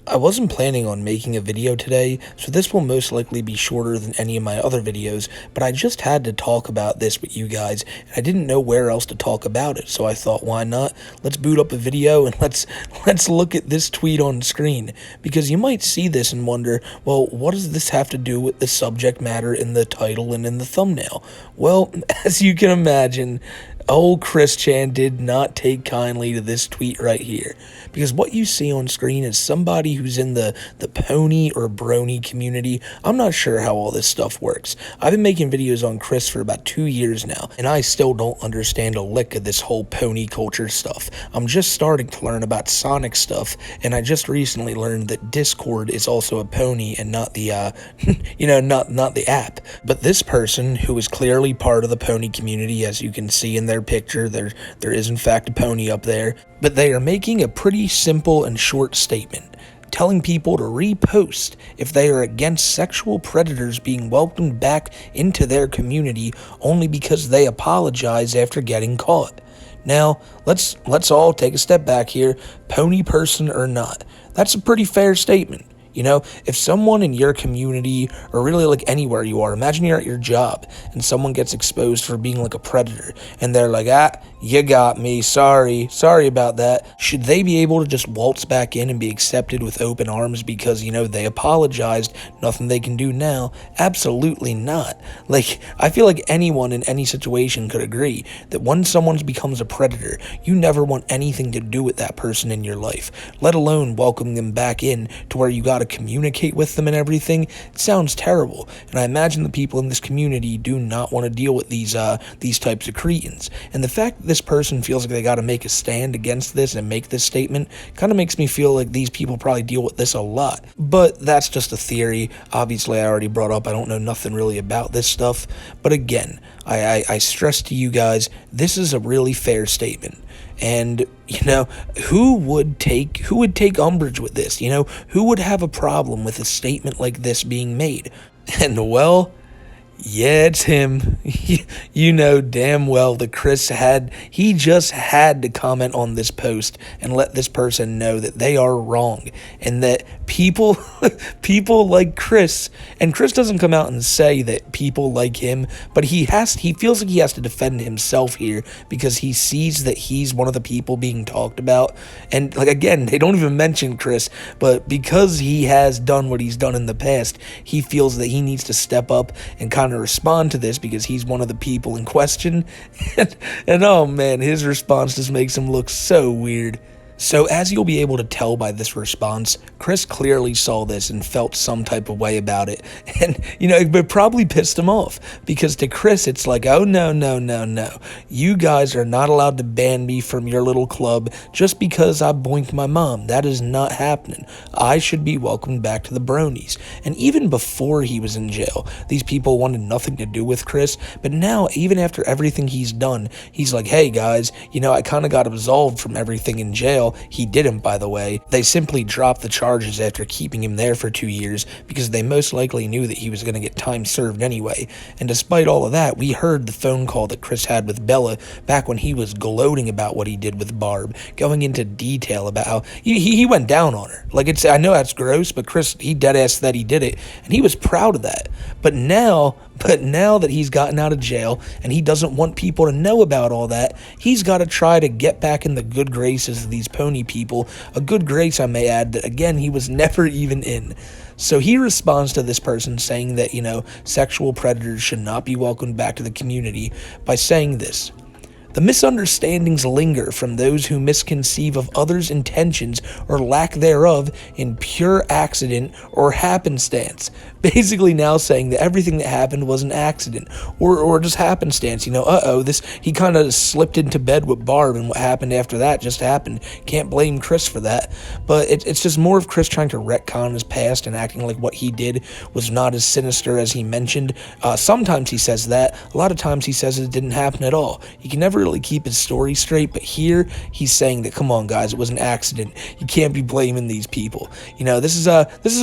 I wasn't planning on making a video today, so this will most likely be shorter than any of my other videos, but I just had to talk about this with you guys, and I didn't know where else to talk about it, so I thought, why not? Let's boot up a video and let's look at this tweet on screen, because you might see this and wonder, well, what does this have to do with the subject matter in the title and in the thumbnail? Well, as you can imagine, old Chris Chan did not take kindly to this tweet right here, because what you see on screen is somebody who's in the pony or brony community. I'm not sure how all this stuff works. I've been making videos on Chris for about 2 years now, and I still don't understand a lick of this whole pony culture stuff. I'm just starting to learn about Sonic stuff, and I just recently learned that Discord is also a pony and not the not the app. But this person, who is clearly part of the pony community, as you can see in their picture, there is in fact a pony up there, but they are making a pretty simple and short statement, telling people to repost if they are against sexual predators being welcomed back into their community only because they apologize after getting caught. Now, let's all take a step back here, pony person or not. That's a pretty fair statement. You know, if someone in your community, or really like anywhere you are, imagine you're at your job and someone gets exposed for being like a predator and they're like, you got me, sorry about that. Should they be able to just waltz back in and be accepted with open arms because, they apologized, nothing they can do now? Absolutely not. Like, I feel like anyone in any situation could agree that when someone becomes a predator, you never want anything to do with that person in your life, let alone welcome them back in to where you got to communicate with them and everything. It sounds terrible, and I imagine the people in this community do not want to deal with these types of cretins. And the fact that this person feels like they got to make a stand against this and make this statement kind of makes me feel like these people probably deal with this a lot. But that's just a theory. Obviously, I already brought up I don't know nothing really about this stuff. But again, I stress to you guys, this is a really fair statement. And, who would take umbrage with this? Who would have a problem with a statement like this being made? And well, yeah, it's him. You know damn well that he just had to comment on this post and let this person know that they are wrong and that people like Chris, and Chris doesn't come out and say that people like him, but he feels like he has to defend himself here because he sees that he's one of the people being talked about. And like, again, they don't even mention Chris, but because he has done what he's done in the past, he feels that he needs to step up and kind of respond to this because he's one of the people in question. And oh man, his response just makes him look so weird. So as you'll be able to tell by this response, Chris clearly saw this and felt some type of way about it. And, it probably pissed him off because to Chris, it's like, oh, no. You guys are not allowed to ban me from your little club just because I boinked my mom. That is not happening. I should be welcomed back to the bronies. And even before he was in jail, these people wanted nothing to do with Chris. But now, even after everything he's done, he's like, hey guys, I kind of got absolved from everything in jail. He didn't, by the way. They simply dropped the charges after keeping him there for 2 years because they most likely knew that he was going to get time served anyway. And despite all of that, we heard the phone call that Chris had with Bella back when he was gloating about what he did with Barb, going into detail about how he went down on her. Like, I know that's gross, but Chris, he deadass that he did it, and he was proud of that. But now that he's gotten out of jail and he doesn't want people to know about all that, he's got to try to get back in the good graces of these pony people, a good grace, I may add, that again, he was never even in. So he responds to this person saying that, sexual predators should not be welcomed back to the community by saying this: the misunderstandings linger from those who misconceive of others' intentions or lack thereof in pure accident or happenstance. Basically now saying that everything that happened was an accident or just happenstance. He kind of slipped into bed with Barb and what happened after that just happened. Can't blame Chris for that. But it's just more of Chris trying to retcon his past and acting like what he did was not as sinister as he mentioned. Sometimes he says that. A lot of times he says it didn't happen at all. You can never really keep his story straight, but here he's saying that, come on guys, it was an accident. You can't be blaming these people. This is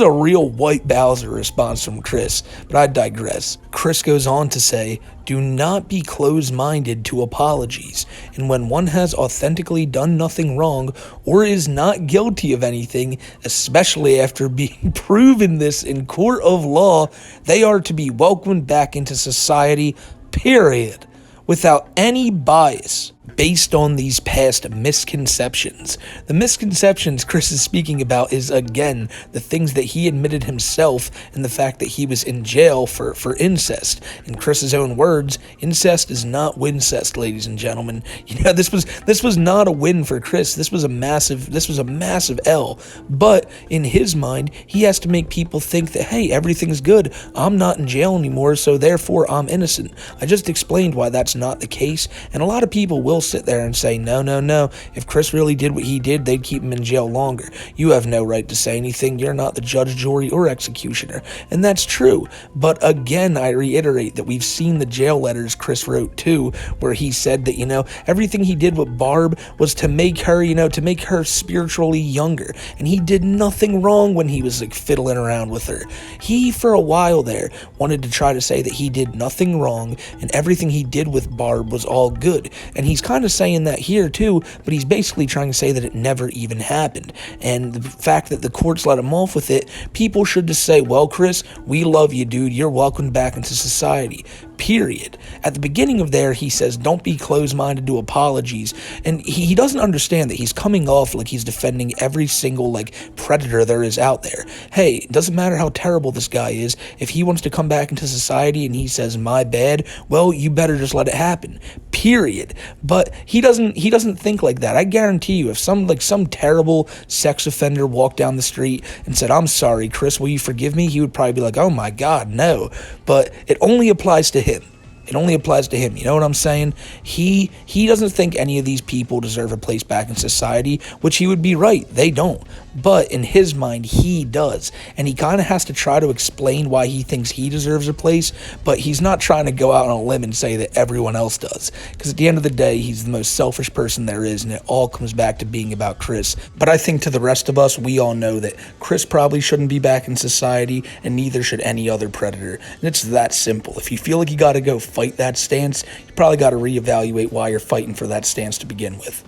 a real white Bowser response from Chris, but I digress. Chris goes on to say, do not be closed-minded to apologies, and when one has authentically done nothing wrong or is not guilty of anything, especially after being proven this in court of law, they are to be welcomed back into society, period, without any bias based on these past misconceptions. The misconceptions Chris is speaking about is, again, the things that he admitted himself and the fact that he was in jail for incest. In Chris's own words, incest is not wincest, ladies and gentlemen. This was not a win for Chris. This was a massive L. But in his mind, he has to make people think that, hey, everything's good. I'm not in jail anymore, so therefore I'm innocent. I just explained why that's not the case, and a lot of people will sit there and say, no. If Chris really did what he did, they'd keep him in jail longer. You have no right to say anything. You're not the judge, jury, or executioner. And that's true. But again, I reiterate that we've seen the jail letters Chris wrote too, where he said that, everything he did with Barb was to make her spiritually younger. And he did nothing wrong when he was fiddling around with her. He, for a while there, wanted to try to say that he did nothing wrong and everything he did with Barb was all good. And he's kind of saying that here too, but he's basically trying to say that it never even happened. And the fact that the courts let him off with it, people should just say, well, Chris, we love you, dude. You're welcome back into society. Period. At the beginning of there, he says, don't be closed-minded to apologies. And he doesn't understand that he's coming off like he's defending every single, predator there is out there. Hey, it doesn't matter how terrible this guy is. If he wants to come back into society and he says, my bad, well, you better just let it happen. Period. But he doesn't think like that. I guarantee you, if some terrible sex offender walked down the street and said, I'm sorry, Chris, will you forgive me? He would probably be like, oh my God, no. But it only applies to him. It only applies to him. You know what I'm saying? He doesn't think any of these people deserve a place back in society, which he would be right. They don't. But in his mind, he does. And he kind of has to try to explain why he thinks he deserves a place, but he's not trying to go out on a limb and say that everyone else does. Because at the end of the day, he's the most selfish person there is, and it all comes back to being about Chris. But I think to the rest of us, we all know that Chris probably shouldn't be back in society, and neither should any other predator. And it's that simple. If you feel like you got to go fight that stance, you probably got to reevaluate why you're fighting for that stance to begin with.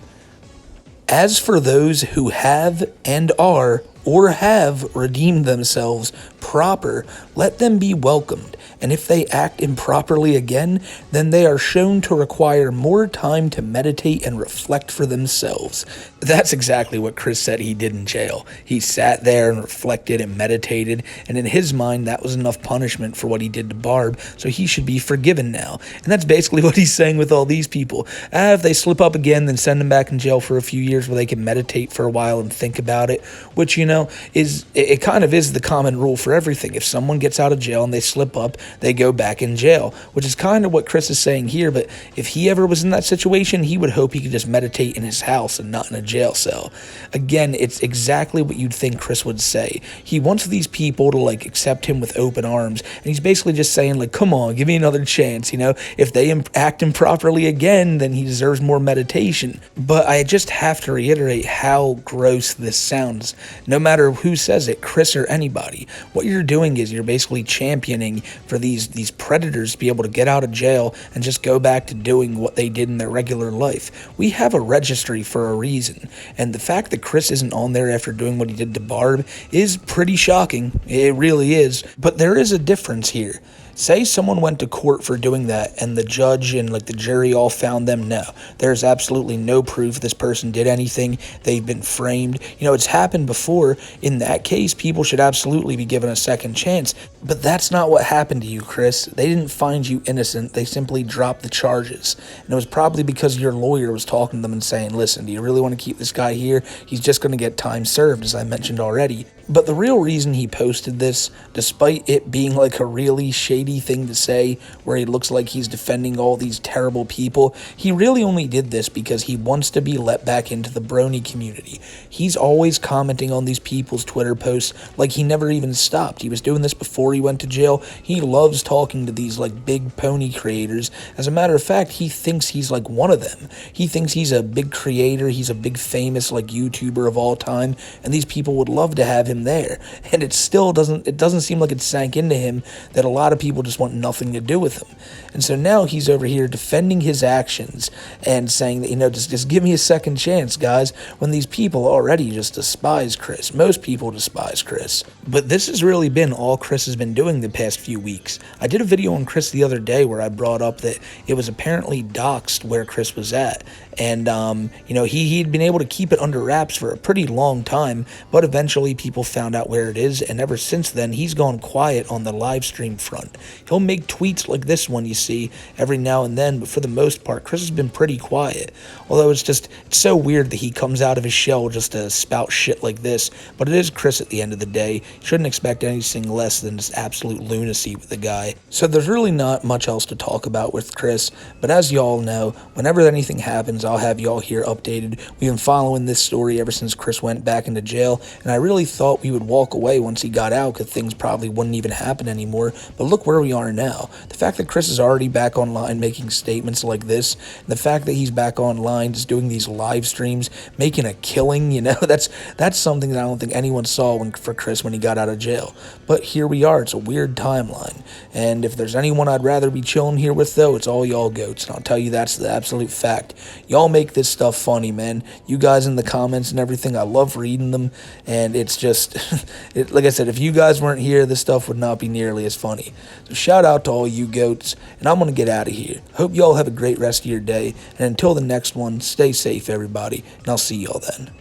As for those who have and are or have redeemed themselves proper, let them be welcomed, and if they act improperly again, then they are shown to require more time to meditate and reflect for themselves. That's exactly what Chris said he did in jail. He sat there and reflected and meditated, and in his mind, that was enough punishment for what he did to Barb, so he should be forgiven now. And that's basically what he's saying with all these people. If they slip up again, then send them back in jail for a few years where they can meditate for a while and think about it, which, it kind of is the common rule for everything. If someone gets out of jail and they slip up, they go back in jail, which is kind of what Chris is saying here. But if he ever was in that situation, he would hope he could just meditate in his house and not in a jail cell. Again, it's exactly what you'd think Chris would say. He wants these people to accept him with open arms, and he's basically just saying come on, give me another chance. If they act improperly again, then he deserves more meditation. But I just have to reiterate how gross this sounds. No matter who says it, Chris or anybody, what you're doing is you're basically championing for these predators to be able to get out of jail and just go back to doing what they did in their regular life. We have a registry for a reason, and the fact that Chris isn't on there after doing what he did to Barb is pretty shocking. It really is. But there is a difference here. Say someone went to court for doing that and the judge and the jury all found them. No, there's absolutely no proof this person did anything. They've been framed. It's happened before. In that case, people should absolutely be given a second chance. But that's not what happened to you, Chris. They didn't find you innocent. They simply dropped the charges. And it was probably because your lawyer was talking to them and saying, listen, do you really want to keep this guy here? He's just going to get time served, as I mentioned already. But the real reason he posted this, despite it being like a really shady thing to say, where he looks like he's defending all these terrible people, he really only did this because he wants to be let back into the brony community. He's always commenting on these people's Twitter posts like he never even stopped. He was doing this before he went to jail. He loves talking to these like big pony creators. As a matter of fact, he thinks he's like one of them. He thinks he's a big creator, he's a big famous like YouTuber of all time, and these people would love to have him there. And it doesn't seem like it sank into him that a lot of people just want nothing to do with him. And so now he's over here defending his actions and saying that, just give me a second chance, guys, when these people already just despise Chris. Most people despise Chris. But this has really been all Chris has been doing the past few weeks. I did a video on Chris the other day where I brought up that it was apparently doxed where Chris was at. And, he'd been able to keep it under wraps for a pretty long time, but eventually people found out where it is, and ever since then, he's gone quiet on the live stream front. He'll make tweets like this one you see every now and then, but for the most part, Chris has been pretty quiet. Although it's so weird that he comes out of his shell just to spout shit like this, but it is Chris at the end of the day. You shouldn't expect anything less than just absolute lunacy with the guy. So there's really not much else to talk about with Chris, but as y'all know, whenever anything happens, I'll have y'all here updated. We've been following this story ever since Chris went back into jail, and I really thought we would walk away once he got out because things probably wouldn't even happen anymore, but look where we are now. The fact that Chris is already back online making statements like this, and the fact that he's back online just doing these live streams, making a killing, that's something that I don't think anyone saw for Chris when he got out of jail. But here we are. It's a weird timeline, and if there's anyone I'd rather be chilling here with, though, it's all y'all goats, and I'll tell you that's the absolute fact. Y'all make this stuff funny, man. You guys in the comments and everything, I love reading them, and it's just, like I said, if you guys weren't here, this stuff would not be nearly as funny. So shout out to all you goats, and I'm going to get out of here. Hope y'all have a great rest of your day, and until the next one, stay safe, everybody, and I'll see y'all then.